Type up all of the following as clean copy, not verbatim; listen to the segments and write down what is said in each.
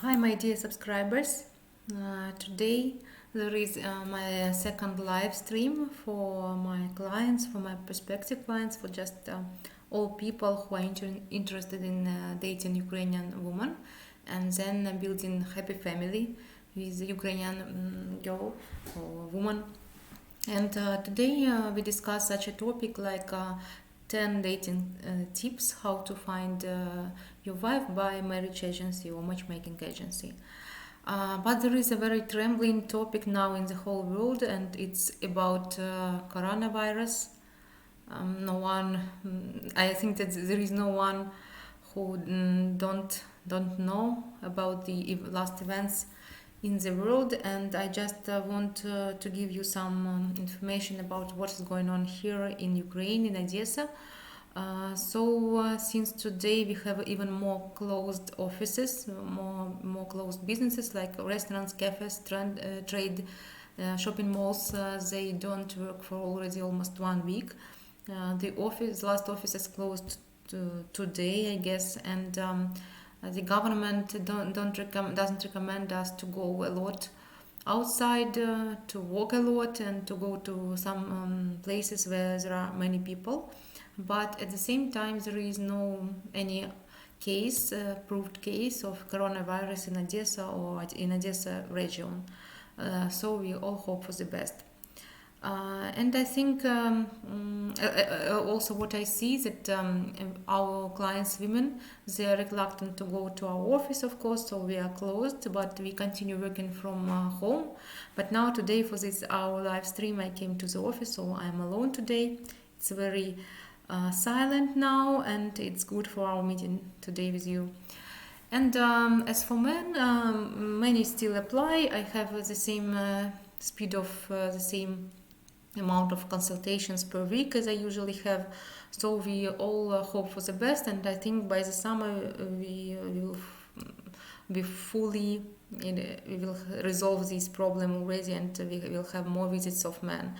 Hi, my dear subscribers. Today there is my second live stream for my clients, for my prospective clients, for just all people who are interested in dating Ukrainian woman and then building happy family with Ukrainian girl or woman. And today we discuss such a topic like 10 dating tips how to find your wife by marriage agency or matchmaking agency. But there is a very trembling topic now in the whole world, and it's about coronavirus. No one, I think that there is no one who don't know about the last events in the world, and I just want to give you some information about what is going on here in Ukraine, in Odessa. Since today we have even more closed offices, more closed businesses like restaurants, cafes, trade, shopping malls. They don't work for already almost 1 week. The last office is closed today, I guess, and the government doesn't recommend us to go a lot outside, to walk a lot, and to go to some places where there are many people. But at the same time, there is no any proved case of coronavirus in Odessa or in Odessa region. So we all hope for the best. And I think also what I see that our clients, women, they are reluctant to go to our office, of course, so we are closed, but we continue working from home. But now today for this our live stream, I came to the office, so I'm alone today. It's very silent now, and it's good for our meeting today with you. And as for men, many still apply. I have the same speed of the same amount of consultations per week as I usually have. So we all hope for the best, and I think by the summer we will be fully, we will resolve this problem already, and we will have more visits of men.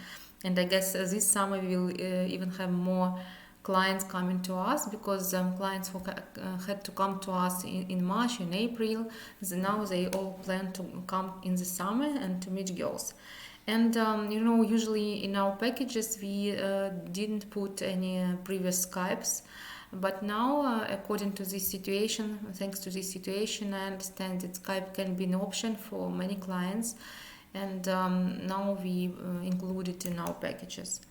And I guess this summer we will even have more clients coming to us, because clients who had to come to us in March, in April, now they all plan to come in the summer and to meet girls. And usually in our packages we didn't put any previous Skypes, but now according to this situation, thanks to this situation, I understand that Skype can be an option for many clients, and now we include it in our packages.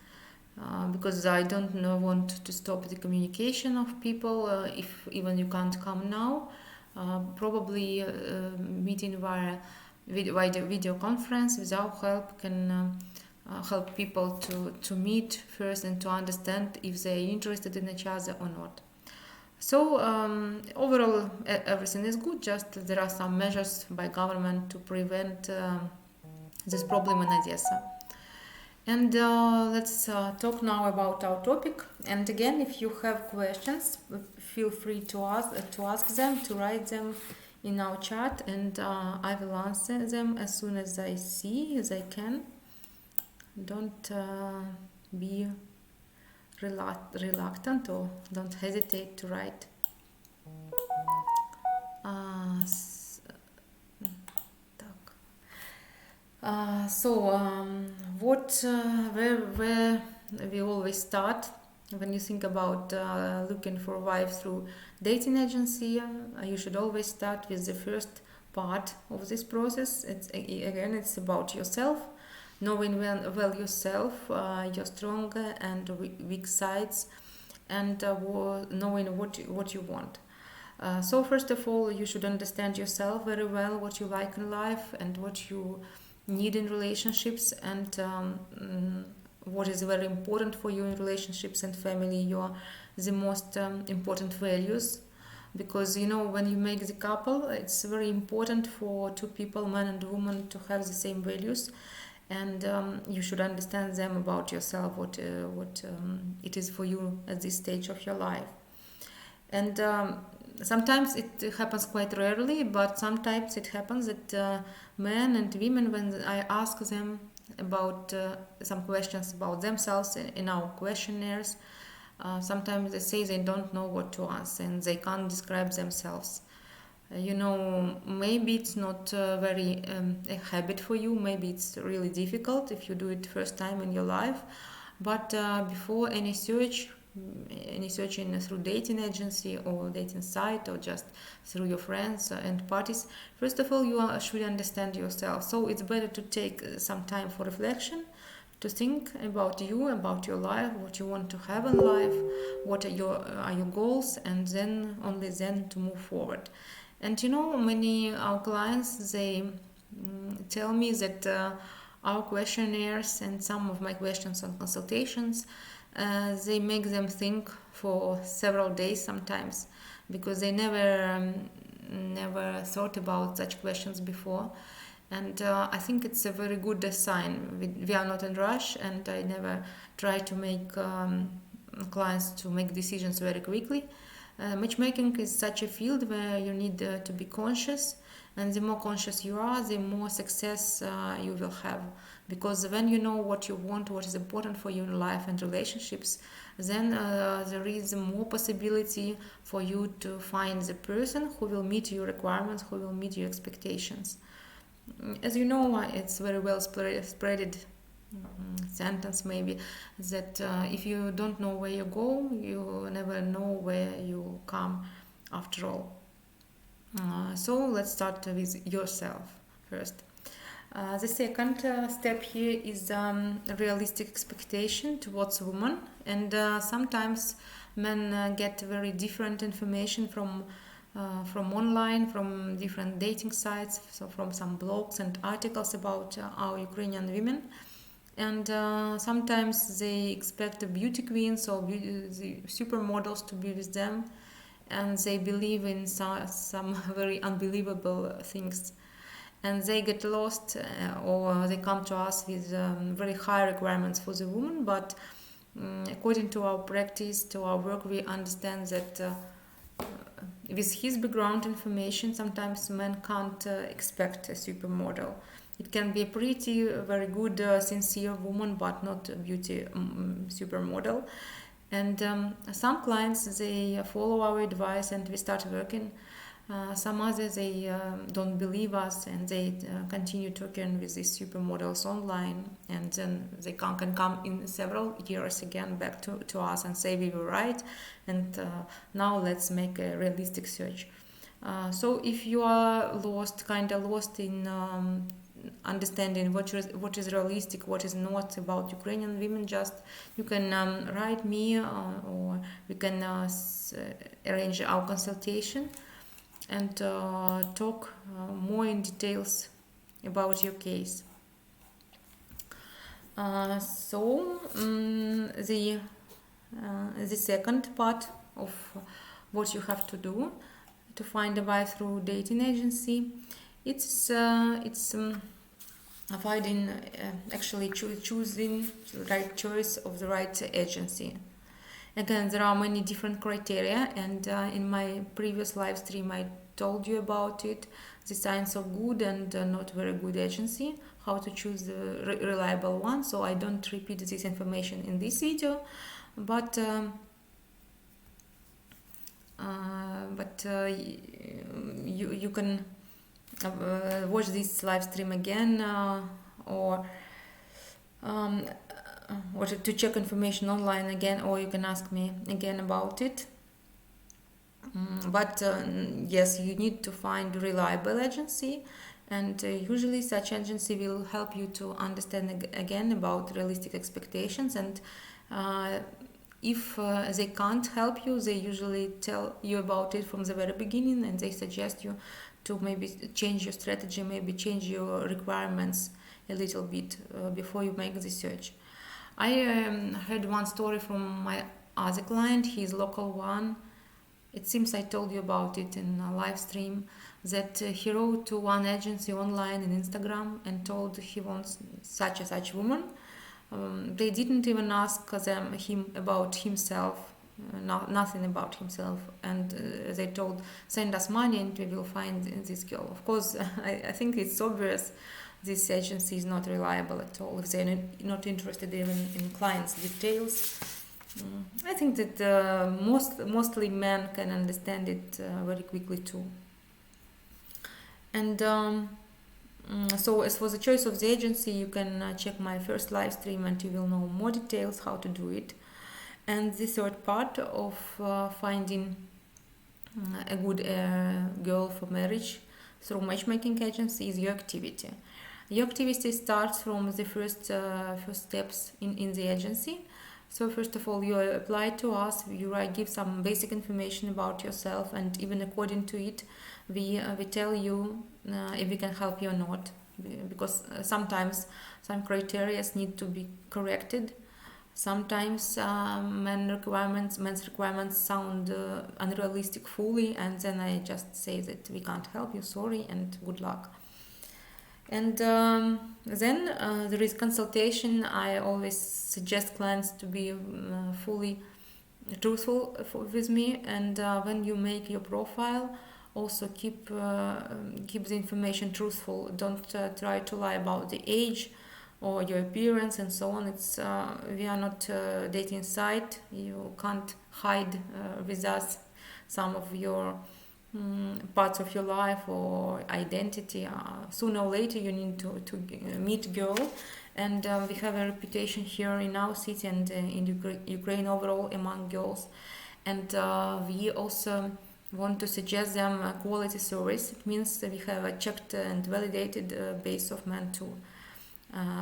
Because I don't want to stop the communication of people if even you can't come now. Probably meeting via video conference with our help can help people to meet first and to understand if they're interested in each other or not. So overall everything is good, just there are some measures by government to prevent this problem in Odessa. And let's talk now about our topic. And again, if you have questions, feel free to ask them, to write them in our chat, and I will answer them as soon as I see, as I can. Don't be reluctant, or don't hesitate to write. Where we always start when you think about looking for a wife through dating agency, you should always start with the first part of this process. It's about yourself, knowing well yourself, your strong and weak sides, and knowing what you want. So first of all, you should understand yourself very well, what you like in life and what you need in relationships, and what is very important for you in relationships and family, the most important values. Because when you make the couple, it's very important for two people, man and woman, to have the same values, and you should understand them about yourself, what it is for you at this stage of your life. And sometimes it happens quite rarely, but sometimes it happens that men and women, when I ask them about some questions about themselves in our questionnaires, sometimes they say they don't know what to answer and they can't describe themselves. Maybe it's not very a habit for you. Maybe it's really difficult if you do it first time in your life. But before any searching through dating agency or dating site or just through your friends and parties, first of all, should understand yourself. So it's better to take some time for reflection, to think about you, about your life, what you want to have in life, what are your goals, and then only then to move forward. And many our clients, they tell me that our questionnaires and some of my questions on consultations, they make them think for several days sometimes, because they never thought about such questions before. And I think it's a very good sign. We are not in rush, and I never try to make clients to make decisions very quickly. Matchmaking is such a field where you need to be conscious, and the more conscious you are, the more success you will have. Because when you know what you want, what is important for you in life and relationships, then there is more possibility for you to find the person who will meet your requirements, who will meet your expectations. As you know, it's very well spreaded sentence maybe, that if you don't know where you go, you never know where you come after all. So let's start with yourself first. The second step here is realistic expectation towards women, and sometimes men get very different information from online, from different dating sites, so from some blogs and articles about our Ukrainian women. And sometimes they expect the beauty queens or the supermodels to be with them, and they believe in some very unbelievable things. And they get lost, or they come to us with very high requirements for the woman, but according to our practice, to our work, we understand that with his background information, sometimes men can't expect a supermodel. It can be a pretty, very good, sincere woman, but not a beauty supermodel. And some clients, they follow our advice and we start working. Some others, they don't believe us, and they continue talking with these supermodels online, and then they can come in several years again back to us and say we were right, and now let's make a realistic search. So if you are kind of lost in understanding what is realistic, what is not about Ukrainian women, just you can write me, or we can arrange our consultation and talk more in details about your case. The second part of what you have to do to find a wife through dating agency, it's avoiding actually choosing the right choice of the right agency. Again, there are many different criteria, and in my previous live stream I told you about it, the signs of good and not very good agency, how to choose the reliable one, so I don't repeat this information in this video, but you can watch this live stream again, or to check information online again, or you can ask me again about it. But yes, you need to find a reliable agency, and usually such agency will help you to understand again about realistic expectations, and if they can't help you, they usually tell you about it from the very beginning, and they suggest you to maybe change your strategy, maybe change your requirements a little bit before you make the search. I heard one story from my other client, his local one. It seems I told you about it in a live stream, that he wrote to one agency online in Instagram and told he wants such and such woman. They didn't even ask him about himself, nothing about himself, and they told, send us money and we will find this girl. Of course, I think it's obvious this agency is not reliable at all if they're not interested even in clients' details. I think that mostly men can understand it very quickly too. And so as for the choice of the agency, you can check my first live stream and you will know more details how to do it. And the third part of finding a good girl for marriage through matchmaking agency is your activity. Your activity starts from the first steps in the agency. So first of all, you apply to us. You give some basic information about yourself, and even according to it, we tell you if we can help you or not. Because sometimes some criteria need to be corrected. Sometimes men's requirements sound unrealistic fully, and then I just say that we can't help you, sorry, and good luck. And then there is consultation. I always suggest clients to be fully truthful with me, and when you make your profile, also keep the information truthful. Don't try to lie about the age or your appearance and so on. It's we are not dating site. You can't hide with us some of your parts of your life or identity. Sooner or later you need to meet girl, and we have a reputation here in our city and in Ukraine overall among girls, and we also want to suggest them a quality service. It means that we have a checked and validated base of men too.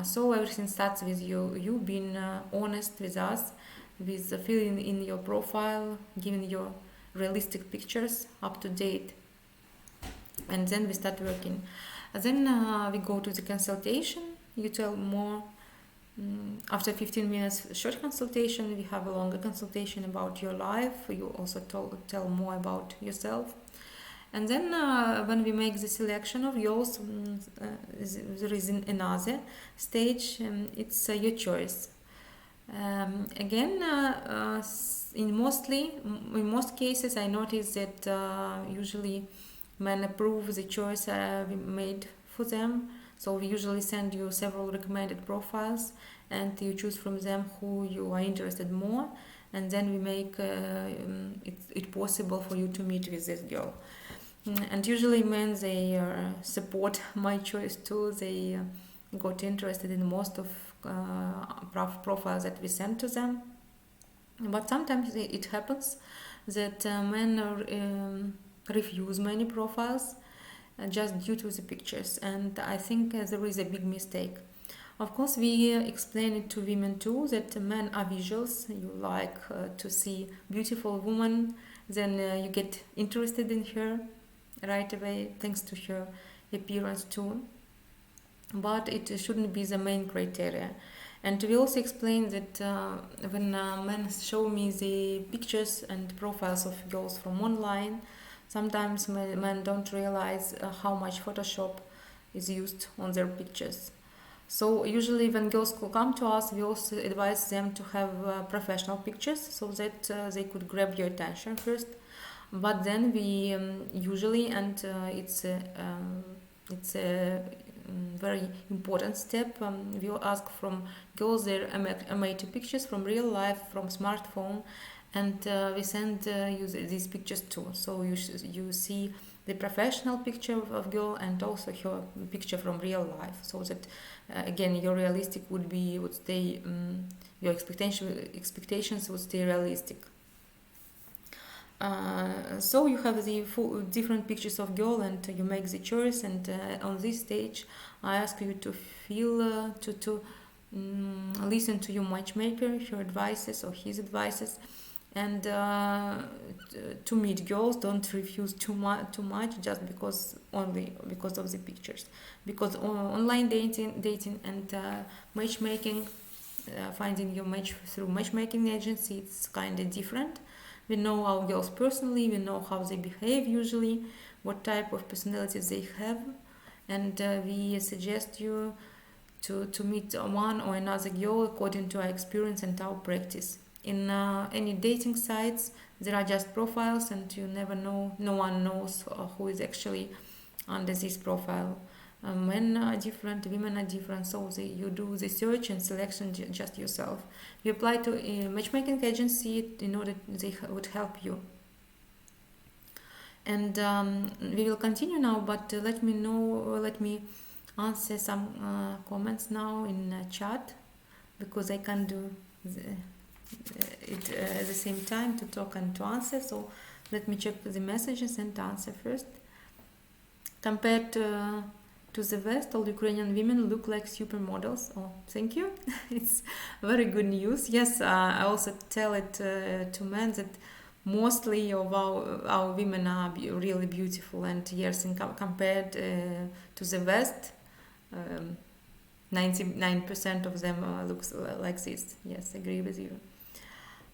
So everything starts with you being honest with us, with filling in your profile, giving your realistic pictures up to date, and then we start working. Then we go to the consultation. You tell more. After 15 minutes short consultation, we have a longer consultation about your life. You also tell more about yourself. And then when we make the selection of girls, there is another stage. It's your choice. Again, in most cases, I notice that usually men approve the choice we made for them. So we usually send you several recommended profiles, and you choose from them who you are interested more, and then we make it possible for you to meet with this girl. And usually men, they support my choice too. They got interested in most of profiles that we send to them. But sometimes it happens that men refuse many profiles just due to the pictures, and I think there is a big mistake. Of course, we explain it to women too, that men are visuals. You like to see beautiful woman, then you get interested in her right away thanks to her appearance too. But it shouldn't be the main criteria. And we also explain that when men show me the pictures and profiles of girls from online, sometimes men don't realize how much Photoshop is used on their pictures. So usually when girls come to us, we also advise them to have professional pictures so that they could grab your attention first. But then we usually, and it's a very important step, we ask from girls their MIT pictures from real life, from smartphone, and we send you these pictures too. So you see the professional picture of girl and also her picture from real life, so that again your realistic would stay your expectations would stay realistic. So you have the different pictures of girl, and you make the choice. And on this stage, I ask you to feel to listen to your matchmaker, her advices or his advices, and to meet girls. Don't refuse too much just only because of the pictures, because online dating and matchmaking, finding your match through matchmaking agency, it's kind of different. We know our girls personally, we know how they behave usually, what type of personalities they have, and we suggest you to meet one or another girl according to our experience and our practice. In any dating sites, there are just profiles, and you never know, no one knows who is actually under this profile. Men are different, women are different, so you do the search and selection just yourself. You apply to a matchmaking agency in order they would help you. And we will continue now, but let me answer some comments now in chat, because I can't do it at the same time, to talk and to answer. So let me check the messages and answer first. Compared to the West, all Ukrainian women look like supermodels. Oh, thank you. It's very good news. Yes, I also tell it to men that mostly of our women are really beautiful, and yes, compared to the West, 99% of them looks like this. Yes, I agree with you.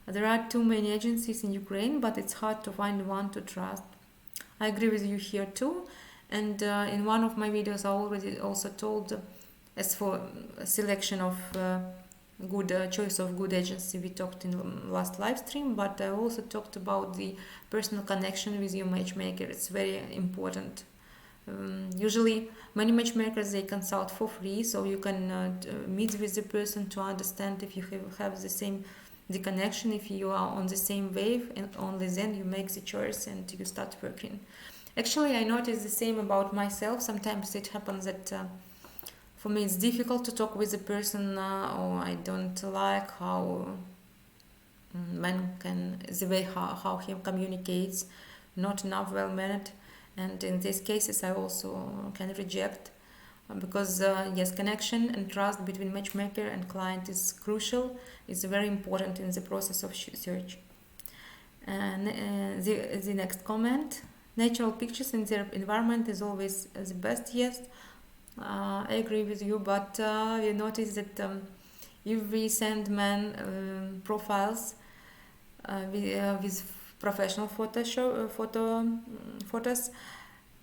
There are too many agencies in Ukraine, but it's hard to find one to trust. I agree with you here too. And in one of my videos, I already also told, as for selection of good choice of good agency, we talked in last live stream, but I also talked about the personal connection with your matchmaker. It's very important. Usually many matchmakers, they consult for free, so you can meet with the person to understand if you have the connection, if you are on the same wave, and only then you make the choice and you start working. Actually, I noticed the same about myself. Sometimes it happens that for me it's difficult to talk with a person, or I don't like how man can, the way how he communicates, not enough well mannered. And in these cases I also can reject, because yes, connection and trust between matchmaker and client is crucial. It's very important in the process of search. And the next comment: natural pictures in their environment is always the best. Yes, I agree with you, but we notice that if we send men profiles with professional photos,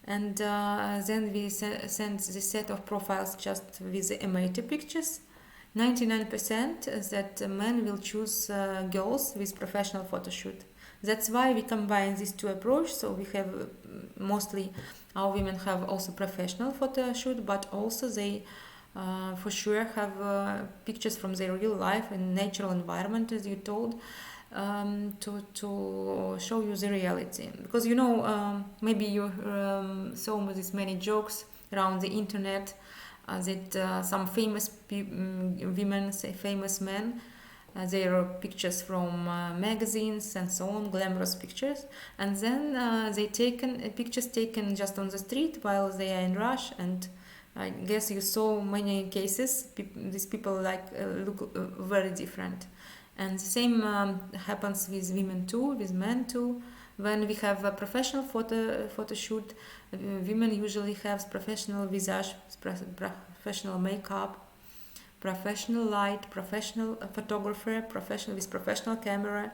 and then we send the set of profiles just with the amateur pictures, 99% that men will choose girls with professional photo shoot. That's why we combine these two approaches. So we have mostly our women have also professional photo shoot, but also they for sure have pictures from their real life and natural environment, as you told, to show you the reality. Because maybe you saw these many jokes around the internet that some famous women, say famous men, their pictures from magazines and so on, glamorous pictures, and then they taken pictures taken just on the street while they are in rush. And I guess you saw many cases these people look very different. And the same happens with women too, with men too. When we have a professional photo shoot, women usually have professional visage, professional makeup, professional light, professional photographer, with professional camera,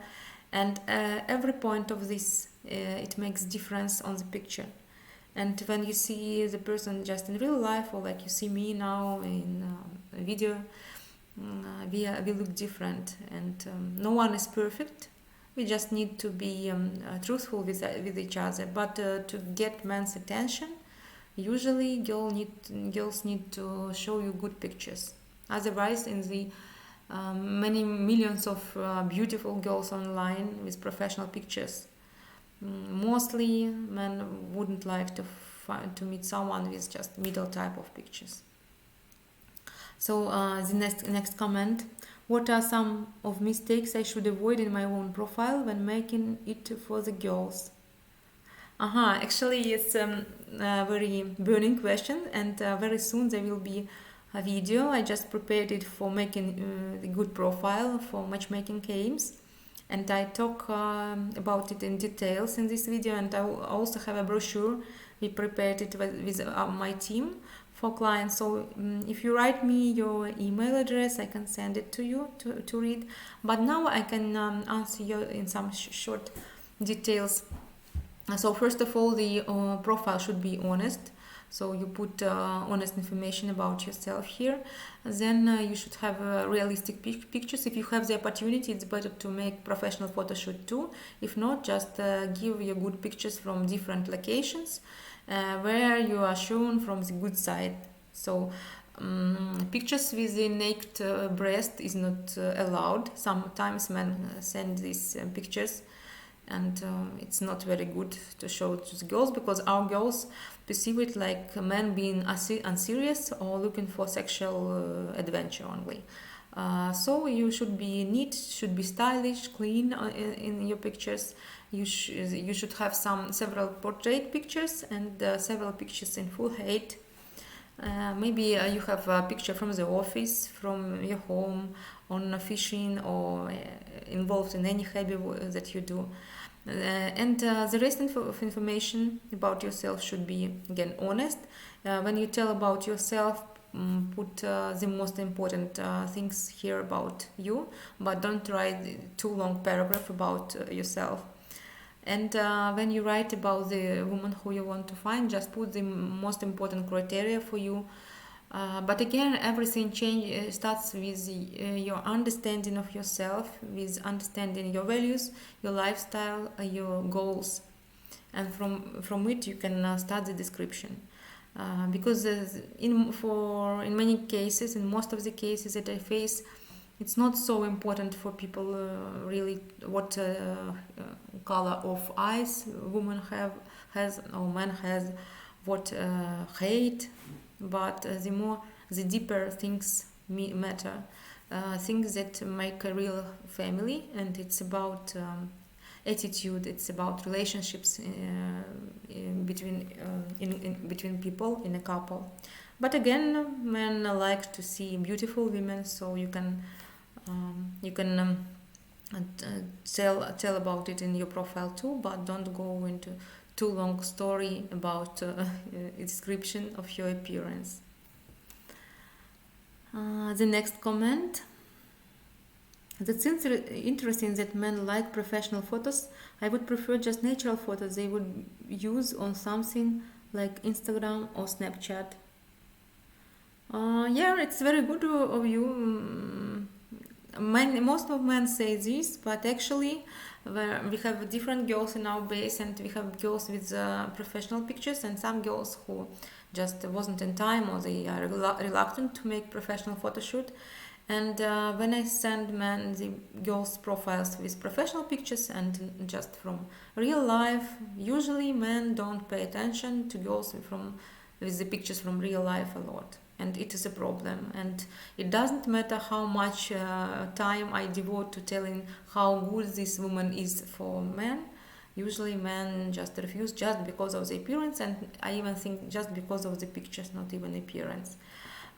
and every point of this it makes difference on the picture. And when you see the person just in real life, or like you see me now in a video, we look different. And no one is perfect. We just need to be truthful with each other. But to get men's attention, usually girls need to show you good pictures. Otherwise, in the many millions of beautiful girls online with professional pictures, mostly men wouldn't like to meet someone with just middle type of pictures. So the next comment: what are some of mistakes I should avoid in my own profile when making it for the girls? Actually, it's a very burning question, and very soon there will be a video. I just prepared it for making a good profile for matchmaking games, and I talk about it in details in this video. And I also have a brochure. We prepared it with my team for clients. So if you write me your email address, I can send it to you to read. But now I can answer you in some short details. So first of all, the profile should be honest. So you put honest information about yourself here. Then you should have realistic pictures. If you have the opportunity, it's better to make professional photo shoot too. If not, just give you good pictures from different locations where you are shown from the good side. So pictures with the naked breast is not allowed. Sometimes men send these pictures and it's not very good to show it to the girls, because our girls perceive it like men being unserious or looking for sexual adventure only. So you should be neat, should be stylish, clean in your pictures. You should have several portrait pictures and several pictures in full height. Maybe you have a picture from the office, from your home, on fishing, or involved in any hobby that you do. And the rest of information about yourself should be, again, honest. When you tell about yourself, put the most important things here about you, but don't write too long paragraph about yourself. And when you write about the woman who you want to find, just put the most important criteria for you. But again, everything starts with your understanding of yourself, with understanding your values, your lifestyle, your goals, and from it you can start the description. Because in many cases, in most of the cases that I face, it's not so important for people really what color of eyes woman has or man has, what height, but the deeper things matter, things that make a real family, and it's about attitude, it's about relationships between people in a couple. But again, men like to see beautiful women, so you can tell about it in your profile too, but don't go into too long story about a description of your appearance. The next comment. That's interesting that men like professional photos. I would prefer just natural photos they would use on something like Instagram or Snapchat. Yeah, it's very good of you. Most of men say this, but actually we have different girls in our base, and we have girls with professional pictures, and some girls who just wasn't in time, or they are reluctant to make professional photo shoot. And when I send men the girls' profiles with professional pictures and just from real life, usually men don't pay attention to girls with the pictures from real life a lot. And it is a problem. And it doesn't matter how much time I devote to telling how good this woman is for men. Usually men just refuse just because of the appearance, and I even think just because of the pictures, not even appearance.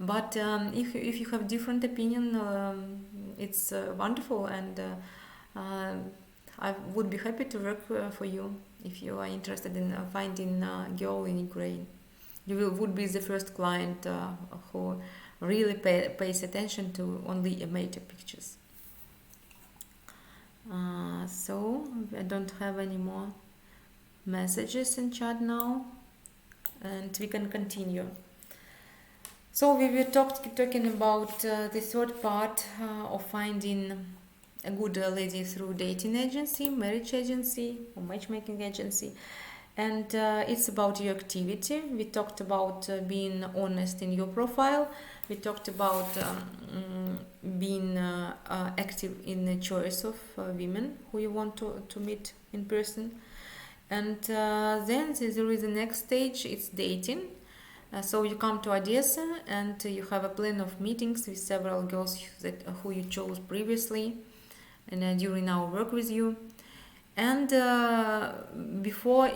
But if you have different opinion, it's wonderful, and I would be happy to work for you if you are interested in finding a girl in Ukraine. You would be the first client who really pays attention to only mature pictures. So I don't have any more messages in chat now, and we can continue. So we were talking about the third part of finding a good lady through dating agency, marriage agency, or matchmaking agency. And it's about your activity. We talked about being honest in your profile. We talked about being active in the choice of women who you want to meet in person. And then there is the next stage, it's dating. So you come to Odessa and you have a plan of meetings with several girls who you chose previously and during our work with you. And before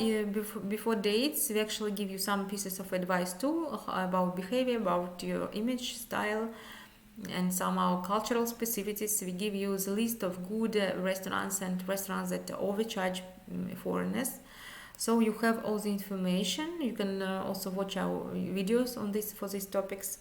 dates, we actually give you some pieces of advice too about behavior, about your image, style, and some our cultural specificities. We give you the list of good restaurants and restaurants that overcharge foreigners. So you have all the information. You can also watch our videos on this for these topics,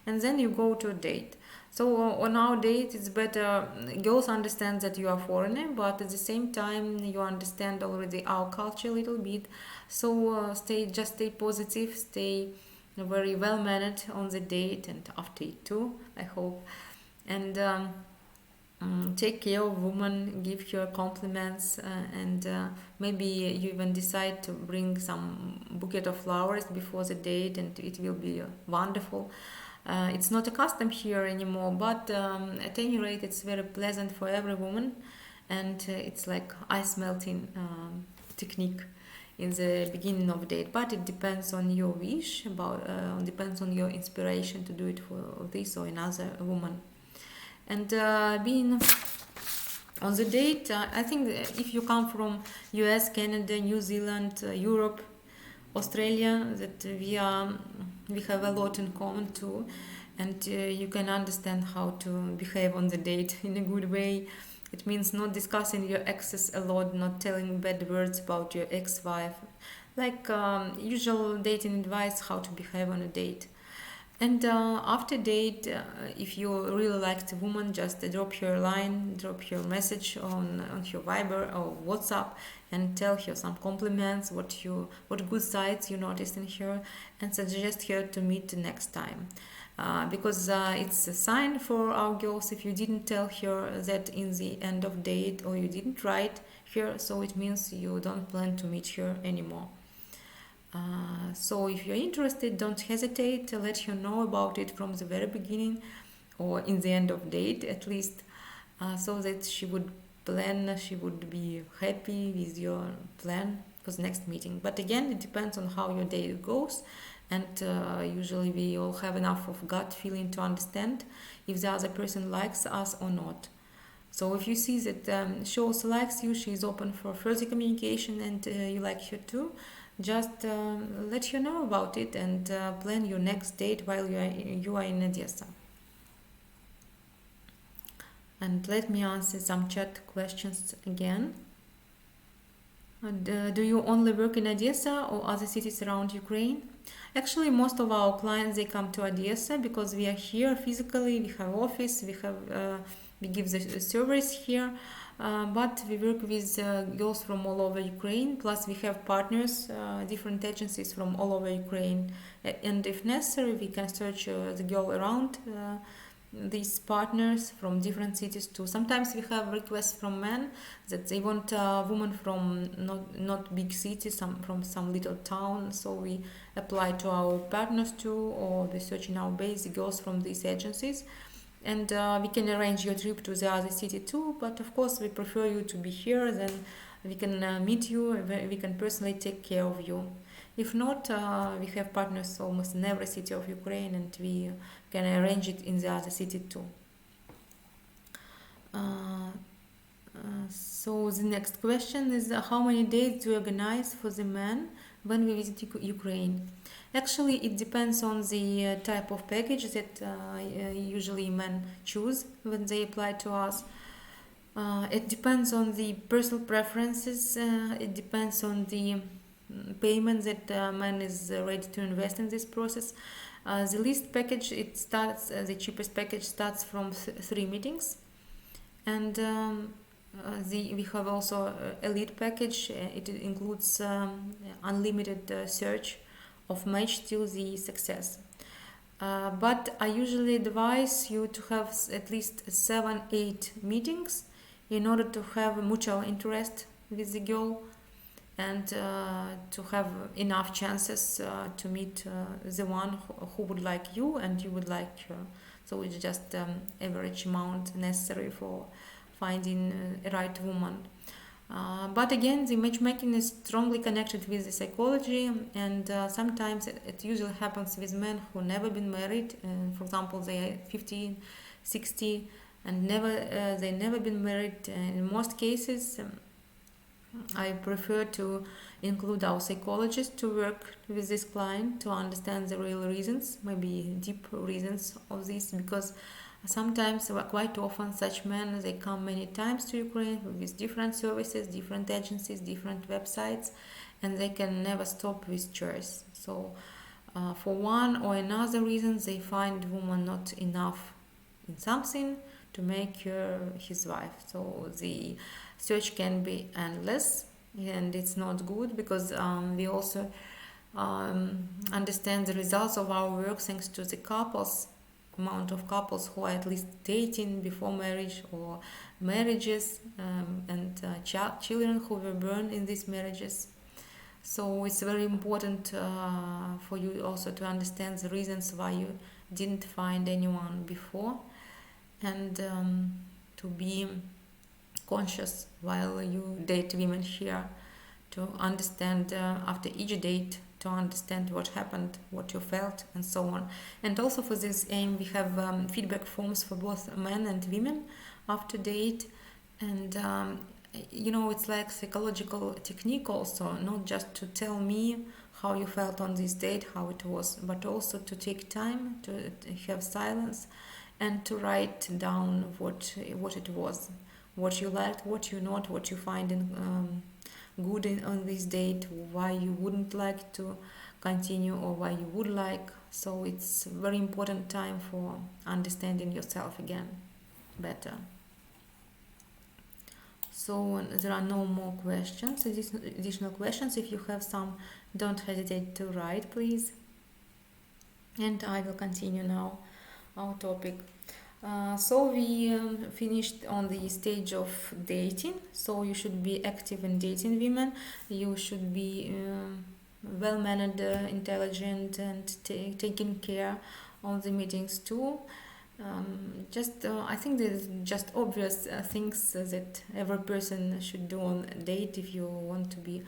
and then you go to a date. So on our date, it's better girls understand that you are foreigner, but at the same time you understand already our culture a little bit. So stay positive, stay very well mannered on the date and after it too, I hope, and take care of woman, give her compliments, and maybe you even decide to bring some bouquet of flowers before the date, and it will be wonderful. It's not a custom here anymore, but at any rate, it's very pleasant for every woman, and it's like ice melting technique in the beginning of date, but it depends on your wish, about depends on your inspiration to do it for this or another woman. And being on the date, I think if you come from US, Canada, New Zealand, Europe, Australia, that we have a lot in common too, and you can understand how to behave on the date in a good way. It means not discussing your exes a lot, not telling bad words about your ex-wife, like usual dating advice, how to behave on a date. And after date, if you really like the woman, just drop her a line, drop your message on her Viber or WhatsApp, and tell her some compliments, what good sides you noticed in her, and suggest her to meet the next time. Because it's a sign for our girls if you didn't tell her that in the end of date, or you didn't write her, so it means you don't plan to meet her anymore. So if you're interested, don't hesitate to let her know about it from the very beginning, or in the end of date at least, so that she would be happy with your plan for the next meeting. But again, it depends on how your day goes, and usually we all have enough of gut feeling to understand if the other person likes us or not. So if you see that she also likes you, she's open for further communication, and you like her too, just let her know about it, and plan your next date while you are in Odessa. And let me answer some chat questions again. Do you only work in Odessa or other cities around Ukraine? Actually, most of our clients, they come to Odessa because we are here physically. We have office. We give the service here. But we work with girls from all over Ukraine. Plus, we have partners, different agencies from all over Ukraine. And if necessary, we can search the girl around these partners from different cities too. Sometimes we have requests from men that they want a woman from not big cities, from some little town. So we apply to our partners too, or we search in our base the girls from these agencies. And we can arrange your trip to the other city too, but of course we prefer you to be here, then we can meet you, we can personally take care of you. If not, we have partners almost in every city of Ukraine, and we can arrange it in the other city too. So the next question is, how many days do you organize for the man when we visit Ukraine? Actually, it depends on the type of package that usually men choose when they apply to us. It depends on the personal preferences. It depends on the payment that man is ready to invest in this process. The least package, the cheapest package starts from 3 meetings, and we have also elite package. It includes unlimited search of match till the success. But I usually advise you to have at least 7-8 meetings in order to have mutual interest with the girl, and to have enough chances to meet the one who would like you and you would like her. So it's just average amount necessary for finding a right woman. But again, the matchmaking is strongly connected with the psychology, and sometimes it usually happens with men who never been married. For example, they are 50, 60, and they never been married. In most cases, I prefer to include our psychologist to work with this client to understand the real reasons, maybe deep reasons of this, because sometimes, quite often, such men, they come many times to Ukraine with different services, different agencies, different websites, and they can never stop with choice. So for one or another reason, they find woman not enough in something to make her his wife. So the search can be endless, and it's not good, because we also understand the results of our work thanks to the amount of couples who are at least dating before marriage, or marriages, and children who were born in these marriages. So it's very important for you also to understand the reasons why you didn't find anyone before, and to be conscious while you date women here, to understand after each date, to understand what happened, what you felt, and so on. And also for this aim, we have feedback forms for both men and women after date. And it's like psychological technique also, not just to tell me how you felt on this date, how it was, but also to take time to have silence and to write down what it was, what you liked, what you not, what you find good on this date, why you wouldn't like to continue or why you would like. So it's very important time for understanding yourself again better. So there are no more questions, additional questions. If you have some, don't hesitate to write, please. And I will continue now our topic. So we finished on the stage of dating. So you should be active in dating women. You should be well-mannered, intelligent, and taking care of the meetings too. I think there's just obvious things that every person should do on a date if you want to be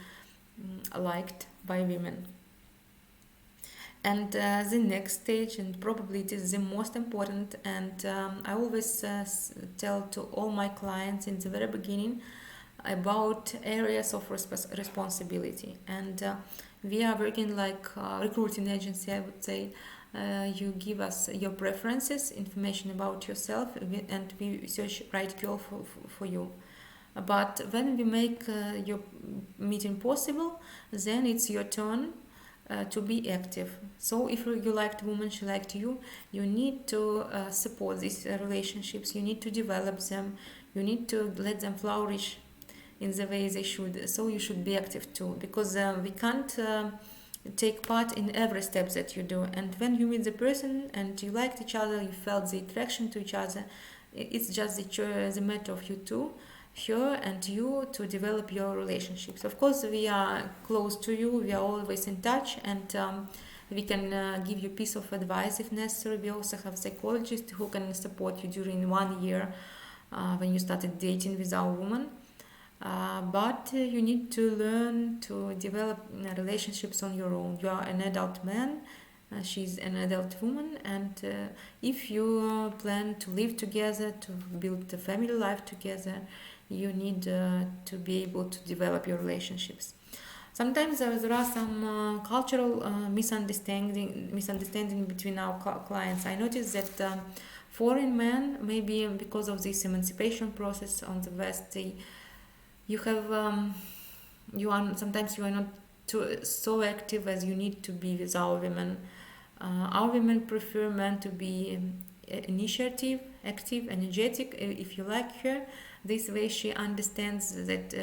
liked by women. And the next stage, and probably it is the most important, and I always tell to all my clients in the very beginning about areas of responsibility. And we are working like recruiting agency, I would say. You give us your preferences, information about yourself, and we search right girl for you. But when we make your meeting possible, then it's your turn to be active. So if you liked woman, she liked you, you need to support these relationships, you need to develop them, you need to let them flourish in the way they should. So you should be active too, because we can't take part in every step that you do. And when you meet the person and you liked each other, you felt the attraction to each other, it's just the matter of you two, her and you, to develop your relationships. Of course, we are close to you, we are always in touch, and we can give you piece of advice if necessary. We also have psychologists who can support you during 1 year when you started dating with our woman. But you need to learn to develop relationships on your own. You are an adult man, she's an adult woman, and if you plan to live together, to build a family life together, you need to be able to develop your relationships. Sometimes there are some cultural misunderstanding between our clients. I noticed that foreign men, maybe because of this emancipation process on the West, sometimes you are not so active as you need to be with our women. Our women prefer men to be initiative, active, energetic. If you like her, this way she understands that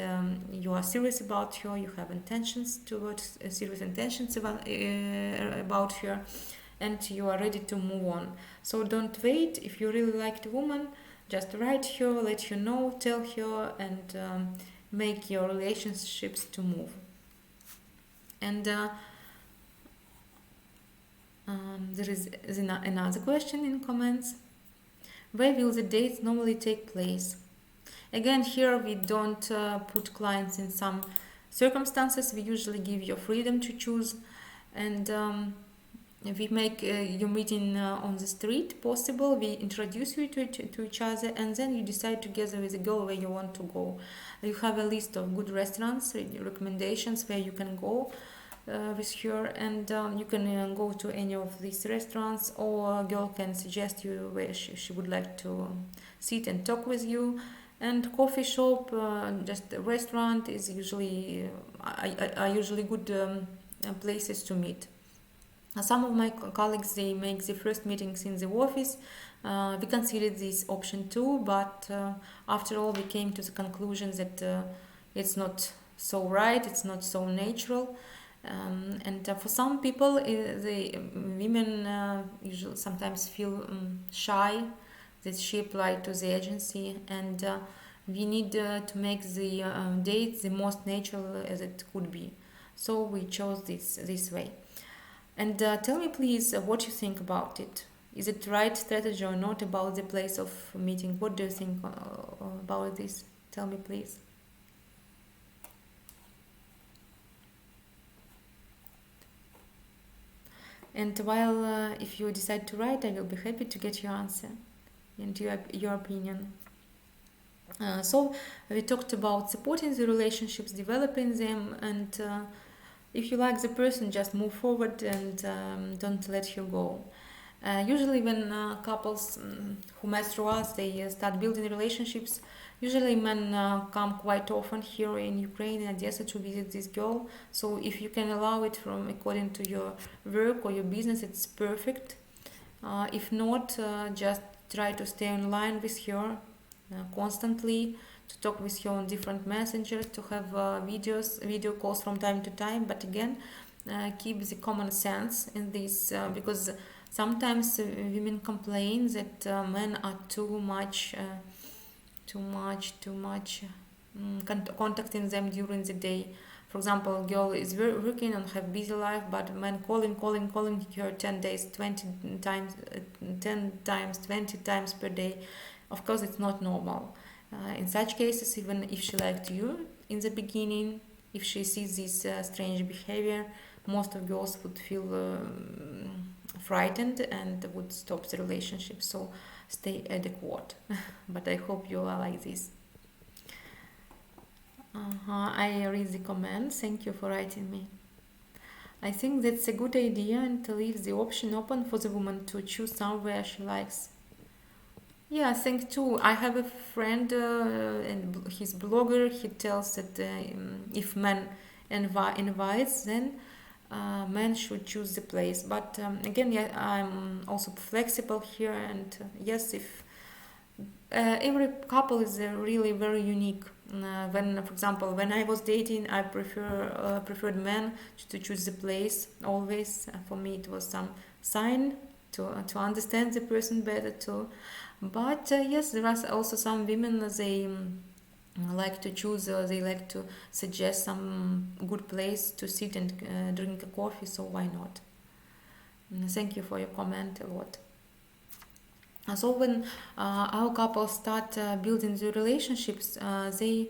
you are serious about her, you have serious intentions about her, and you are ready to move on. So don't wait. If you really like the woman, just write her, let her know, tell her, and make your relationships to move. And there is another question in comments. Where will the dates normally take place? Again, here we don't put clients in some circumstances. We usually give you freedom to choose, and we make your meeting on the street possible. We introduce you to each other, and then you decide together with the girl where you want to go. You have a list of good restaurants, recommendations where you can go with her, and you can go to any of these restaurants, or a girl can suggest you where she would like to sit and talk with you. And coffee shop, just a restaurant is usually are usually good places to meet. Some of my colleagues, they make the first meetings in the office. We considered this option too, but after all we came to the conclusion that it's not so right, it's not so natural. And for some people, the women usually sometimes feel shy that she applied to the agency, and we need to make the date the most natural as it could be. So we chose this way. And tell me please what you think about it. Is it right strategy or not about the place of meeting? What do you think about this? Tell me, please. And while if you decide to write, I will be happy to get your answer and your opinion. So we talked about supporting the relationships, developing them, and if you like the person, just move forward and don't let you go. Usually when couples who met through us, they start building relationships. Usually men come quite often here in Ukraine and Odessa to visit this girl. So if you can allow it from according to your work or your business, it's perfect. If not, just try to stay online with her constantly, to talk with her on different messengers, to have video calls from time to time. But again, keep the common sense in this because sometimes women complain that men are too much contacting them during the day. For example, girl is working and have busy life, but man calling her 10 days, 20 times, 10 times, 20 times per day. Of course, it's not normal. In such cases, even if she liked you in the beginning, if she sees this strange behavior, most of girls would feel frightened and would stop the relationship. So stay adequate. But I hope you are like this. I read the comments. Thank you for writing me. I think that's a good idea and to leave the option open for the woman to choose somewhere she likes. Yeah, I think too. I have a friend and he's blogger. He tells that if man invites, then men should choose the place. But again, yeah, I'm also flexible here. And yes, if every couple is really very unique. When, for example, when I was dating, I preferred men to choose the place always. For me, it was some sign to understand the person better too. But yes, there are also some women they like to choose. They like to suggest some good place to sit and drink a coffee. So why not? Thank you for your comment a lot. So when our couples start building the relationships, they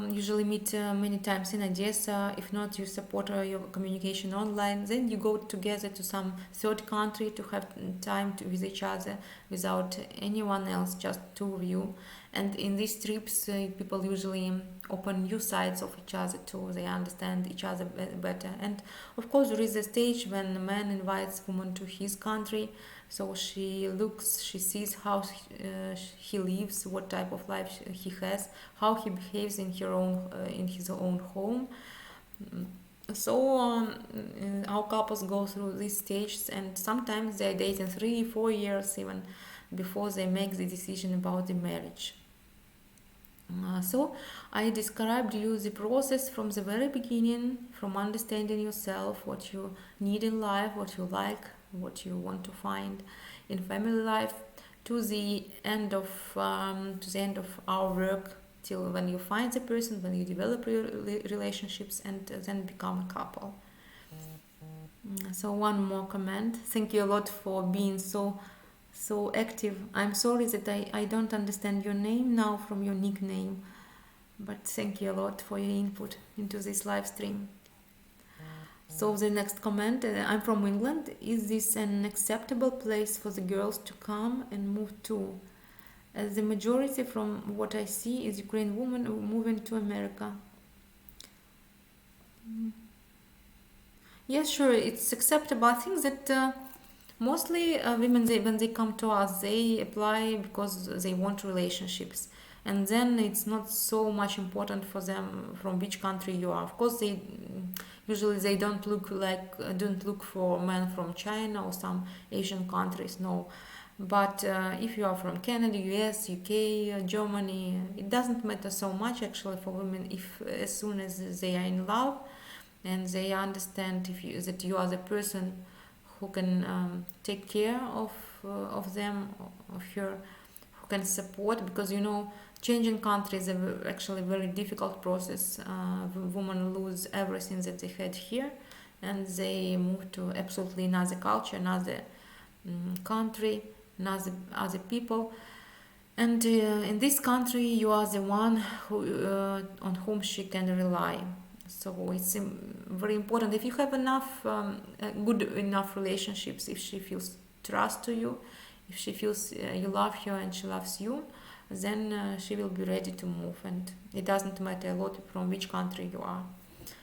usually meet many times in Odessa. If not, you support your communication online. Then you go together to some third country to have time with each other without anyone else, just two of you. And in these trips, people usually open new sides of each other too. They understand each other better. And of course, there is a stage when a man invites woman to his country. So she looks, she sees how he lives, what type of life he has, how he behaves in his own home. So our couples go through these stages, and sometimes they're dating 3-4 years even before they make the decision about the marriage. So I described you the process from the very beginning, from understanding yourself, what you need in life, what you like, what you want to find in family life, to the end of our work, till when you find the person, when you develop relationships, and then become a couple. So one more comment. Thank you a lot for being so active. I'm sorry that I don't understand your name now from your nickname, but thank you a lot for your input into this live stream. So the next comment, I'm from England. Is this an acceptable place for the girls to come and move to? The majority, from what I see, is Ukrainian women moving to America. Yes, sure, it's acceptable. I think that mostly women, when they come to us, they apply because they want relationships. And then it's not so much important for them from which country you are. Of course, they usually they don't look for men from China or some Asian countries. No, but if you are from Canada, US, UK, Germany, it doesn't matter so much actually for women. If as soon as they are in love and they understand that you are the person who can take care of them, of her, who can support, because changing countries is actually a very difficult process. Women lose everything that they had here, and they move to absolutely another culture, another country, other people. And in this country, you are the one on whom she can rely. So it's very important. If you have enough, good enough relationships, if she feels trust to you, if she feels you love her and she loves you, then she will be ready to move. And it doesn't matter a lot from which country you are.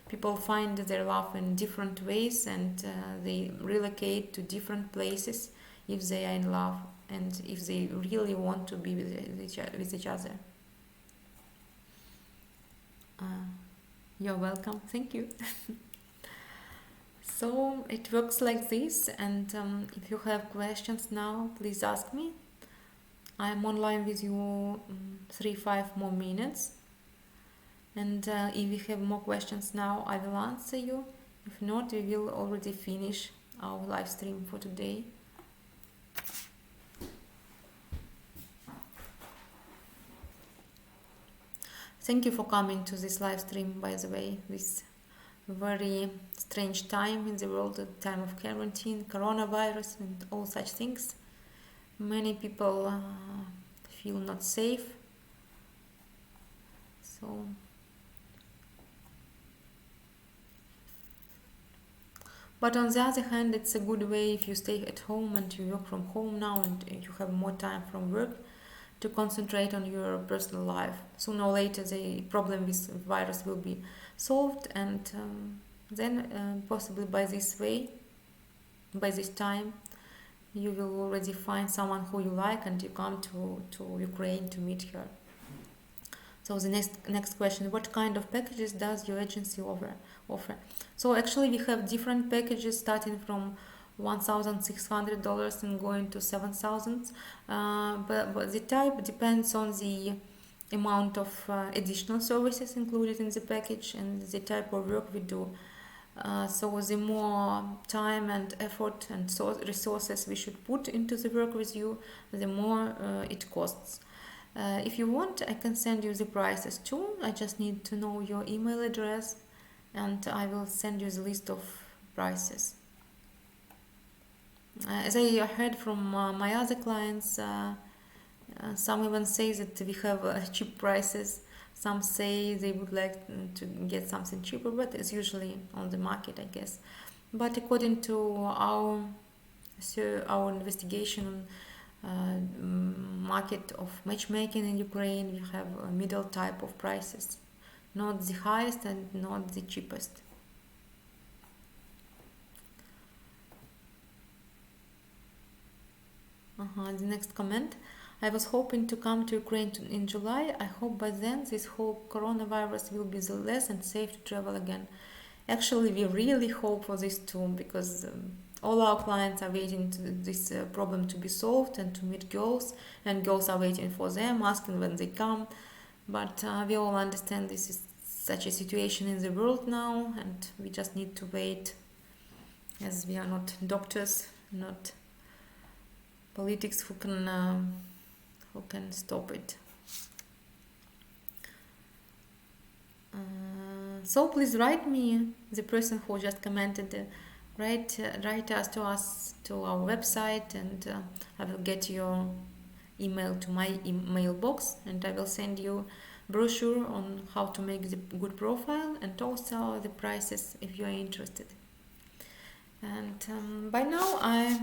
People find their love in different ways, and they relocate to different places if they are in love and if they really want to be with each other. Uh, you're welcome. Thank you. So it works like this, and if you have questions now, please ask me. I'm online with you 3-5 more minutes, and if you have more questions now, I will answer you. If not, we will already finish our live stream for today. Thank you for coming to this live stream, by the way, this very strange time in the world, at the time of quarantine, coronavirus and all such things. Many people feel not safe. So but on the other hand, it's a good way if you stay at home and you work from home now and you have more time from work to concentrate on your personal life. Sooner or later, the problem with virus will be solved, and then possibly by this way, by this time, you will already find someone who you like and you come to Ukraine to meet her. So the next question, what kind of packages does your agency offer? So actually we have different packages starting from $1,600 and going to $7,000, but the type depends on the amount of additional services included in the package and the type of work we do. So the more time and effort and resources we should put into the work with you, the more it costs. If you want, I can send you the prices too. I just need to know your email address, and I will send you the list of prices. As I heard from my other clients, some even say that we have cheap prices. Some say they would like to get something cheaper, but it's usually on the market, I guess. But according to our investigation market of matchmaking in Ukraine, we have a middle type of prices, not the highest and not the cheapest. The next comment. I was hoping to come to Ukraine in July. I hope by then this whole coronavirus will be less and safe to travel again. Actually, we really hope for this too, because all our clients are waiting to this problem to be solved and to meet girls, and girls are waiting for them, asking when they come. But we all understand this is such a situation in the world now, and we just need to wait, as we are not doctors, not politics who can stop it. So please write me, the person who just commented, write us to our website, and I will get your email to my email box, and I will send you brochure on how to make the good profile and also the prices if you are interested. And by now I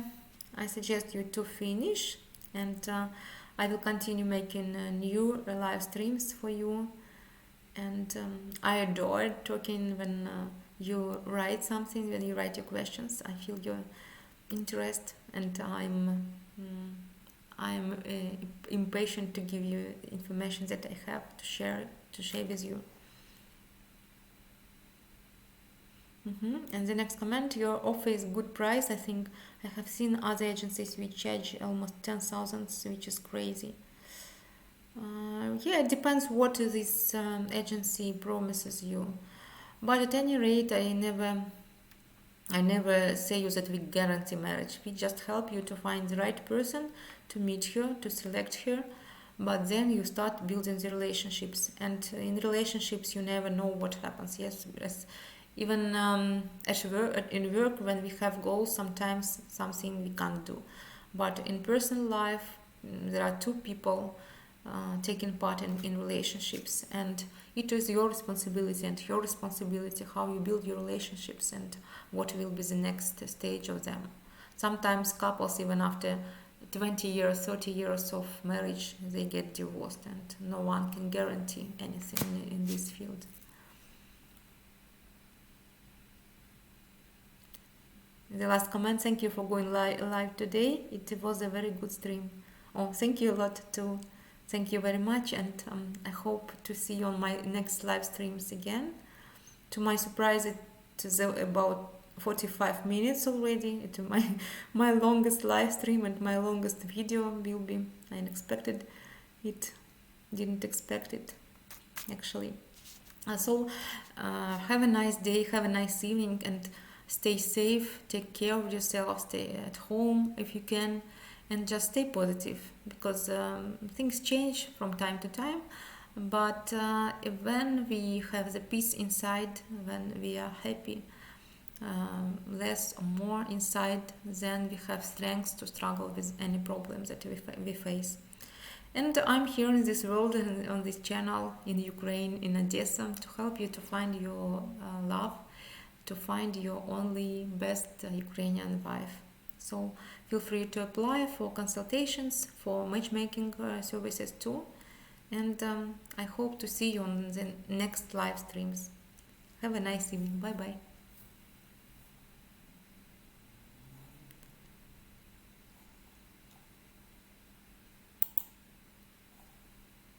suggest you to finish, and I will continue making new live streams for you. And I adore talking when you write something, when you write your questions. I feel your interest, and I'm impatient to give you information that I have to share with you. And the next comment, your offer is good price. I think I have seen other agencies which charge almost 10,000, which is crazy. Yeah, it depends what this agency promises you. But at any rate, I never say you that we guarantee marriage. We just help you to find the right person, to meet her, to select her. But then you start building the relationships, and in relationships you never know what happens. Yes, even in work, when we have goals, sometimes something we can't do. But in personal life, there are two people taking part in relationships, and it is your responsibility and your responsibility how you build your relationships and what will be the next stage of them. Sometimes couples, even after 20 years, 30 years of marriage, they get divorced, and no one can guarantee anything in this field. The last comment: thank you for going live today. It was a very good stream. Oh, thank you a lot too. Thank you very much, and I hope to see you on my next live streams again. To my surprise, it is about 45 minutes already. It's my longest live stream and my longest video will be. I expected it, didn't expect it actually. So have a nice day, have a nice evening, and stay safe, take care of yourself, stay at home if you can, and just stay positive, because things change from time to time, but when we have the peace inside, when we are happy, less or more inside, then we have strength to struggle with any problems that we face. And I'm here in this world and on this channel in Ukraine, in Odessa, to help you to find your love, to find your only best Ukrainian wife. So feel free to apply for consultations, for matchmaking services too. And I hope to see you on the next live streams. Have a nice evening. Bye bye.